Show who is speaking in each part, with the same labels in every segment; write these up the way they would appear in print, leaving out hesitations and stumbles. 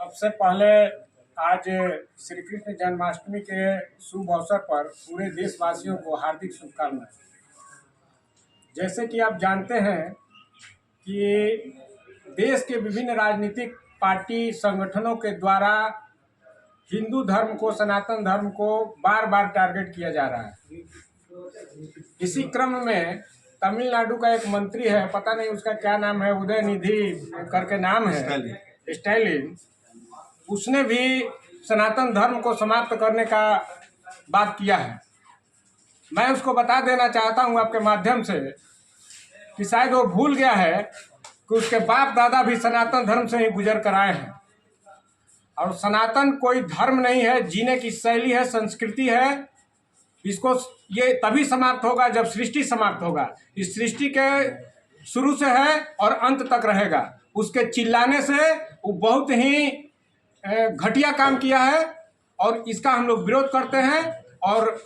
Speaker 1: सबसे पहले आज श्री कृष्ण जन्माष्टमी के शुभ अवसर पर पूरे देशवासियों को हार्दिक शुभकामनाएं। जैसे कि आप जानते हैं कि देश के विभिन्न राजनीतिक पार्टी संगठनों के द्वारा हिंदू धर्म को, सनातन धर्म को बार बार टारगेट किया जा रहा है। इसी क्रम में तमिलनाडु का एक मंत्री है, पता नहीं उसका क्या नाम है, उदयनिधि करके नाम है, स्टालिन, उसने भी सनातन धर्म को समाप्त करने का बात किया है। मैं उसको बता देना चाहता हूं आपके माध्यम से कि शायद वो भूल गया है कि उसके बाप दादा भी सनातन धर्म से ही गुजर कर आए हैं। और सनातन कोई धर्म नहीं है, जीने की शैली है, संस्कृति है। इसको ये तभी समाप्त होगा जब सृष्टि समाप्त होगा। इस सृष्टि के शुरू से है और अंत तक रहेगा। उसके चिल्लाने से वो बहुत ही घटिया काम किया है और इसका हम लोग विरोध करते हैं। और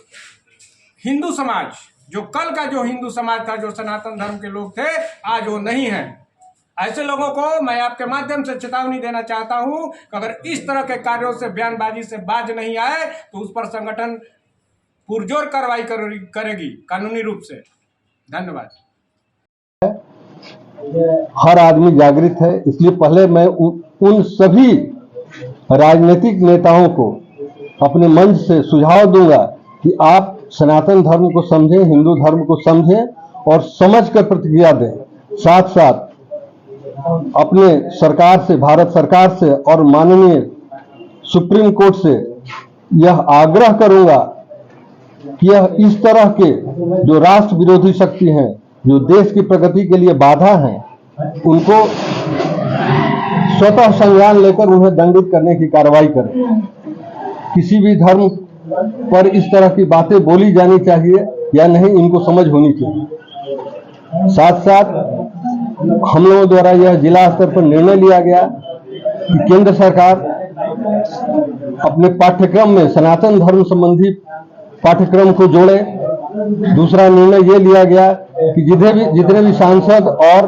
Speaker 1: हिंदू समाज, जो कल का जो हिंदू समाज था, जो सनातन धर्म के लोग थे, आज वो नहीं है। ऐसे लोगों को मैं आपके माध्यम से चेतावनी देना चाहता हूं कि अगर इस तरह के कार्यों से, बयानबाजी से बाज नहीं आए तो उस पर संगठन पुरजोर कार्रवाई करेगी कानूनी रूप से। धन्यवाद।
Speaker 2: हर आदमी जागृत है, इसलिए पहले मैं उन सभी राजनीतिक नेताओं को अपने मंच से सुझाव दूंगा कि आप सनातन धर्म को समझें, हिंदू धर्म को समझें और समझकर प्रतिक्रिया दें। साथ साथ अपने सरकार से, भारत सरकार से और माननीय सुप्रीम कोर्ट से यह आग्रह करूंगा कि यह इस तरह के जो राष्ट्र विरोधी शक्ति हैं, जो देश की प्रगति के लिए बाधा हैं, उनको स्वतः संज्ञान लेकर उन्हें दंडित करने की कार्रवाई करें। किसी भी धर्म पर इस तरह की बातें बोली जानी चाहिए या नहीं, इनको समझ होनी चाहिए। साथ साथ हम लोगों द्वारा यह जिला स्तर पर निर्णय लिया गया कि केंद्र सरकार अपने पाठ्यक्रम में सनातन धर्म संबंधी पाठ्यक्रम को जोड़े। दूसरा निर्णय यह लिया गया कि जितने भी सांसद और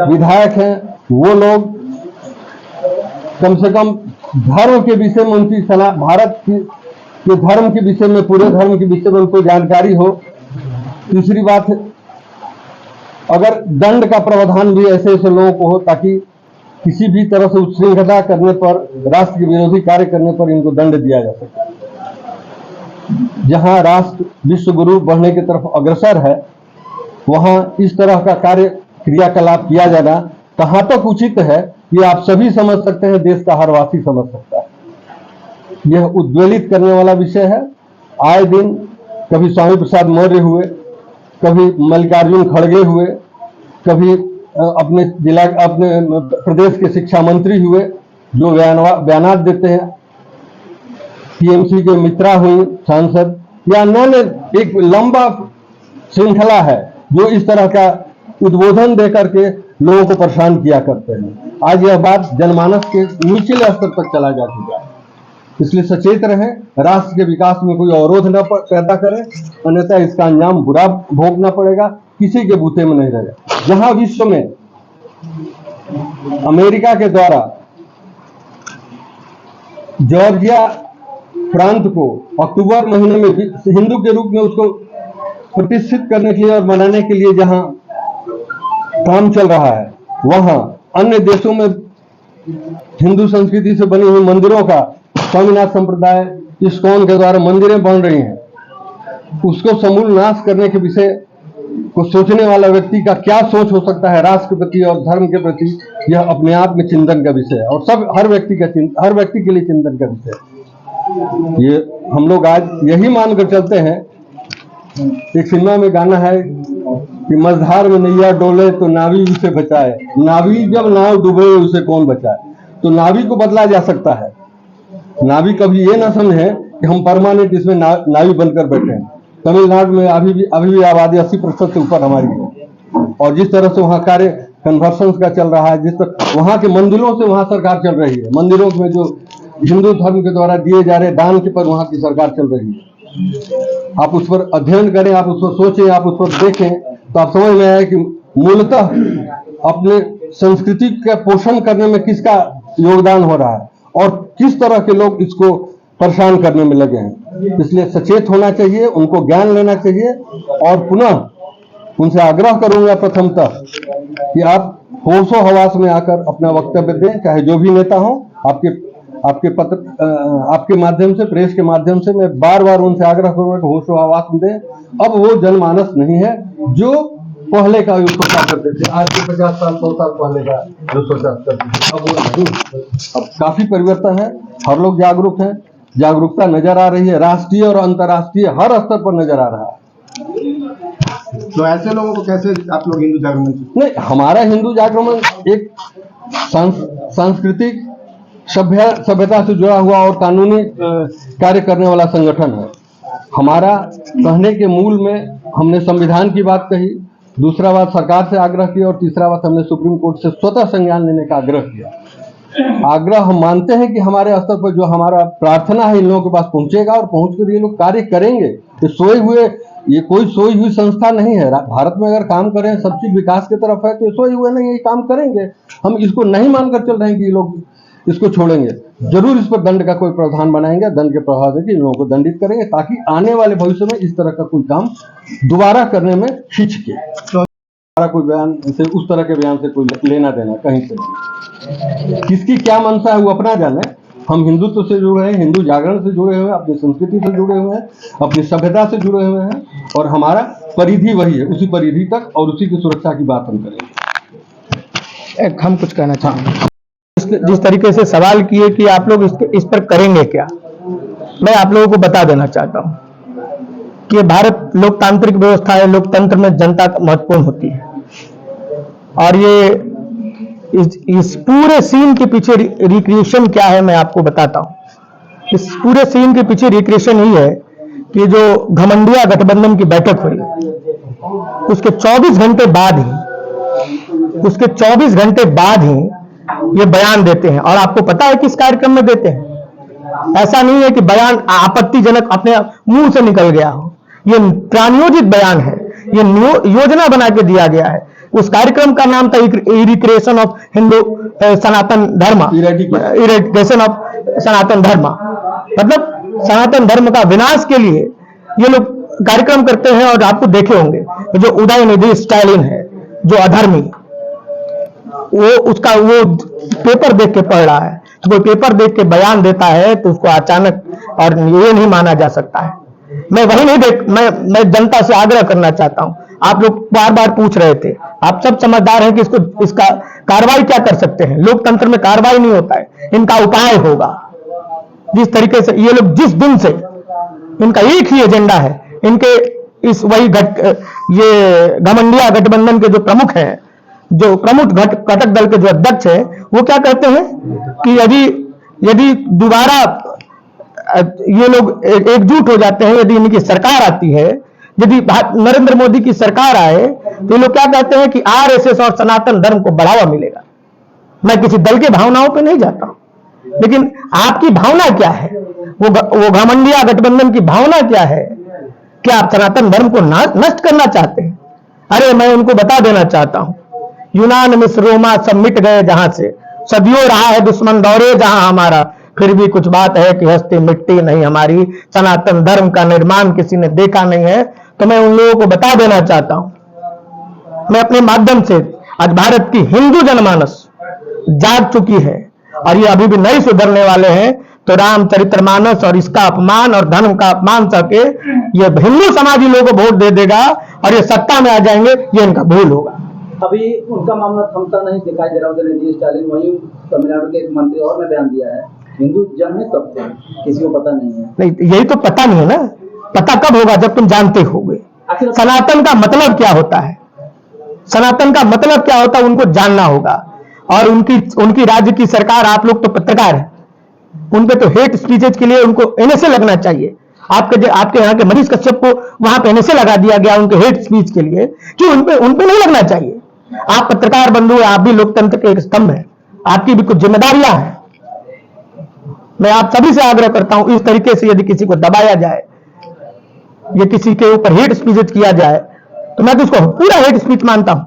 Speaker 2: विधायक हैं, वो लोग कम से कम धर्म के विषय में उनकी भारत के धर्म के विषय में, पूरे धर्म के विषय में उनको जानकारी हो। तीसरी बात, अगर दंड का प्रावधान भी ऐसे ऐसे लोगों को हो ताकि किसी भी तरह से उच्छृंखलता करने पर, राष्ट्र के विरोधी कार्य करने पर इनको दंड दिया जा सके। जहां राष्ट्र विश्व गुरु बढ़ने की तरफ अग्रसर है, वहां इस तरह का कार्य क्रियाकलाप किया जाना कहां तक उचित है, ये आप सभी समझ सकते हैं, देश का हर वासी समझ सकता है। यह उद्वेलित करने वाला विषय है। आए दिन कभी स्वामी प्रसाद मौर्य हुए, कभी मल्लिकार्जुन खड़गे हुए, कभी अपने प्रदेश के शिक्षा मंत्री हुए जो बयानात देते हैं, टीएमसी के मित्रा हुई सांसद, या अन्य एक लंबा श्रृंखला है जो इस तरह का उद्बोधन देकर के लोगों को परेशान किया करते हैं। आज यह बात जनमानस के निचले स्तर तक चला जा चुका है। इसलिए सचेत रहें, राष्ट्र के विकास में कोई अवरोध न पैदा करें, अन्यथा इसका अंजाम बुरा भोगना पड़ेगा, किसी के बूते में नहीं रहेगा। जहां विश्व में अमेरिका के द्वारा जॉर्जिया प्रांत को अक्टूबर महीने में हिंदू के रूप में उसको प्रतिष्ठित करने के लिए और मनाने के लिए जहां काम चल रहा है, वहां अन्य देशों में हिंदू संस्कृति से बनी हुई मंदिरों का, स्वामीनाथ संप्रदाय, इस्कॉन के द्वारा मंदिरें बन रही हैं, उसको समूल नाश करने के विषय को सोचने वाला व्यक्ति का क्या सोच हो सकता है राष्ट्र के प्रति और धर्म के प्रति, यह अपने आप में चिंतन का विषय है और हर व्यक्ति के लिए चिंतन का विषय है। ये हम लोग आज यही मानकर चलते हैं। एक सिनेमा में गाना है कि मझधार में नैया डोले तो नावी उसे बचाए, नावी जब नाव डूबे उसे कौन बचाए। तो नावी को बदला जा सकता है। नावी कभी ये ना समझे कि हम परमानेंट इसमें नावी बनकर बैठे हैं। तमिलनाडु में अभी भी आबादी 80% से ऊपर हमारी है और जिस तरह से वहाँ कार्य कन्वर्सन का चल रहा है, जिस तरह वहाँ के मंदिरों से वहाँ सरकार चल रही है, मंदिरों में जो हिंदू धर्म के द्वारा दिए जा रहे दान के पर वहाँ की सरकार चल रही है। आप उस पर अध्ययन करें, आप उस पर सोचें, आप उस पर देखें, तो आप समझ में आए कि मूलतः अपने संस्कृति का पोषण करने में किसका योगदान हो रहा है और किस तरह के लोग इसको परेशान करने में लगे हैं। इसलिए सचेत होना चाहिए, उनको ज्ञान लेना चाहिए और पुनः उनसे आग्रह करूंगा प्रथमतः कि आप होशो हवास में आकर अपना वक्तव्य दें, चाहे जो भी नेता हो। आपके पत्र आपके माध्यम से, प्रेस के माध्यम से मैं बार बार उनसे आग्रह करूंगा कि होशो हवास में दें। अब वो जनमानस नहीं है जो पहले का जो सोचा करते थे, आज के 50 साल 100 साल पहले का जो सोचा करते थे, अब वो नहीं। अब काफी परिवर्तन है, हर लोग जागरूक हैं, जागरूकता नजर आ रही है, राष्ट्रीय और अंतर्राष्ट्रीय हर स्तर पर नजर आ रहा है।
Speaker 3: तो ऐसे लोगों को कैसे आप लोग हिंदू जागरण
Speaker 2: नहीं, हमारा हिंदू जागरण एक सांस्कृतिक सभ्यता से जुड़ा हुआ और कानूनी कार्य करने वाला संगठन है। हमारा कहने के मूल में हमने संविधान की बात कही, दूसरा बात सरकार से आग्रह किया और तीसरा बात हमने सुप्रीम कोर्ट से स्वतः संज्ञान लेने का आग्रह किया। आग्रह हम मानते हैं कि हमारे स्तर पर जो हमारा प्रार्थना है इन लोगों के पास पहुंचेगा और पहुंचकर ये लोग कार्य करेंगे। ये कोई सोई हुई संस्था नहीं है। भारत में अगर काम करें, सब चीज विकास की तरफ है, तो ये सोए हुए नहीं, ये काम करेंगे। हम इसको नहीं मानकर चल रहे हैं कि ये लोग इसको छोड़ेंगे। जरूर इस पर दंड का कोई प्रावधान बनाएंगे, दंड के प्रभाव से इन लोगों को दंडित करेंगे ताकि आने वाले भविष्य में इस तरह का कोई काम दोबारा करने में हिचके। तो हमारा कोई बयान से, उस तरह के बयान से कोई लेना देना कहीं से नहीं। किसकी क्या मंशा है वो अपना जाने। हम हिंदुत्व से जुड़े हैं, हिंदू जागरण से जुड़े हुए हैं, अपनी संस्कृति से जुड़े हुए हैं, अपनी सभ्यता से जुड़े हुए हैं और हमारा परिधि वही है, उसी परिधि तक और उसी की सुरक्षा की बात हम करेंगे।
Speaker 4: हम कुछ कहना चाहेंगे। जिस तरीके से सवाल किए कि आप लोग इस पर करेंगे क्या, मैं आप लोगों को बता देना चाहता हूं कि भारत लोकतांत्रिक व्यवस्था है। लोकतंत्र में जनता महत्वपूर्ण होती है और ये इस पूरे सीन के पीछे रिक्रिएशन क्या है मैं आपको बताता हूं। इस पूरे सीन के पीछे रिक्रिएशन ही है कि जो घमंडिया गठबंधन की बैठक हुई उसके 24 घंटे बाद ही ये बयान देते हैं। और आपको पता है किस कार्यक्रम में देते हैं। ऐसा नहीं है कि बयान आपत्तिजनक अपने मुंह से निकल गया हो, ये प्रानियोजित बयान है, ये योजना बना के दिया गया है। उस कार्यक्रम का नाम था इरिक्रेशन ऑफ हिंदू सनातन धर्म, इरिक्रेशन ऑफ सनातन धर्म, मतलब सनातन धर्म का विनाश के लिए ये लोग कार्यक्रम करते हैं। और आपको देखे होंगे जो उदयनिधि स्टालिन है, जो अधर्मी, वो पेपर देख के पढ़ रहा है। तो कोई पेपर देख के बयान देता है तो उसको अचानक और ये नहीं माना जा सकता है। मैं वही नहीं मैं जनता से आग्रह करना चाहता हूं। आप लोग बार बार पूछ रहे थे, आप सब समझदार हैं कि इसका कार्रवाई क्या कर सकते हैं। लोकतंत्र में कार्रवाई नहीं होता है, इनका उपाय होगा। जिस तरीके से ये लोग, जिस दिन से इनका एक ही एजेंडा है, इनके इस ये घमंडिया गठबंधन के जो प्रमुख हैं, जो प्रमुख घटक दल के जो अध्यक्ष हैं, वो क्या कहते हैं कि यदि दोबारा ये लोग एकजुट हो जाते हैं, यदि इनकी सरकार आती है, यदि नरेंद्र मोदी की सरकार आए, तो ये लोग क्या कहते हैं कि आरएसएस और सनातन धर्म को बढ़ावा मिलेगा। मैं किसी दल के भावनाओं पे नहीं जाता हूं, लेकिन आपकी भावना क्या है, वो घमंडिया गठबंधन की भावना क्या है? क्या आप सनातन धर्म को नष्ट करना चाहते हैं? अरे मैं उनको बता देना चाहता हूं, यूनान मिस्र रोमा सब मिट गए जहां से, सदियों रहा है दुश्मन दौरे जहां हमारा, फिर भी कुछ बात है कि हस्ती मिट्टी नहीं हमारी। सनातन धर्म का निर्माण किसी ने देखा नहीं है। तो मैं उन लोगों को बता देना चाहता हूं, मैं अपने माध्यम से, आज भारत की हिंदू जनमानस जाग चुकी है और ये अभी भी नहीं सुधरने वाले हैं। तो रामचरितमानस और इसका अपमान और धर्म का अपमान करके ये हिंदू समाज ही लोगों को वोट दे देगा और ये सत्ता में आ जाएंगे, ये इनका भूल होगा।
Speaker 5: अभी उनका मामला थमता नहीं दिखाई दे रहा। उदयनिधि स्टालिन, वहीं तमिलनाडु के एक मंत्री और ने बयान दिया है, हिंदू जन में कब थे किसी को पता नहीं है।
Speaker 4: नहीं, यही तो पता नहीं है ना। पता कब होगा? जब तुम जानते होगे। सनातन का मतलब क्या होता है, सनातन का मतलब क्या होता है, उनको जानना होगा। और उनकी राज्य की सरकार, आप लोग तो पत्रकार हैं, उन पे तो हेट स्पीचेज के लिए उनको एनएसए लगना चाहिए। आपके यहाँ के मनीष कश्यप को वहां पे एनएसए लगा दिया गया उनके हेट स्पीच के लिए, कि उन पे नहीं लगना चाहिए। आप पत्रकार बंधु, आप भी लोकतंत्र के एक स्तंभ हैं, आपकी भी कुछ जिम्मेदारियां हैं। मैं आप सभी से आग्रह करता हूं, इस तरीके से यदि किसी को दबाया जाए या किसी के ऊपर हेट स्पीच किया जाए, तो मैं तो उसको पूरा हेट स्पीच मानता हूं।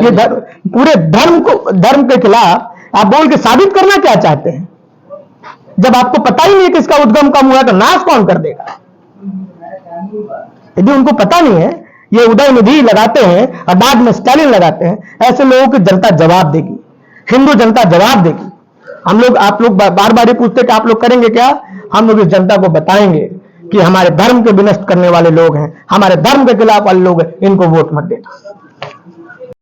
Speaker 4: ये पूरे धर्म के खिलाफ आप बोल के साबित करना क्या चाहते हैं? जब आपको पता ही नहीं है कि इसका उद्गम कम हुआ है तो नाश कौन कर देगा? यदि उनको पता नहीं है, ये उदयनिधि लगाते हैं और बाद में स्टालिन लगाते हैं, ऐसे लोगों की जनता जवाब देगी, हिंदू जनता जवाब देगी। हम लोग, आप लोग बार बार ये पूछते कि आप लोग करेंगे क्या? हम लोग इस जनता को बताएंगे कि हमारे धर्म के विनष्ट करने वाले लोग हैं, हमारे धर्म के खिलाफ वाले लोग हैं, इनको वोट मत देना।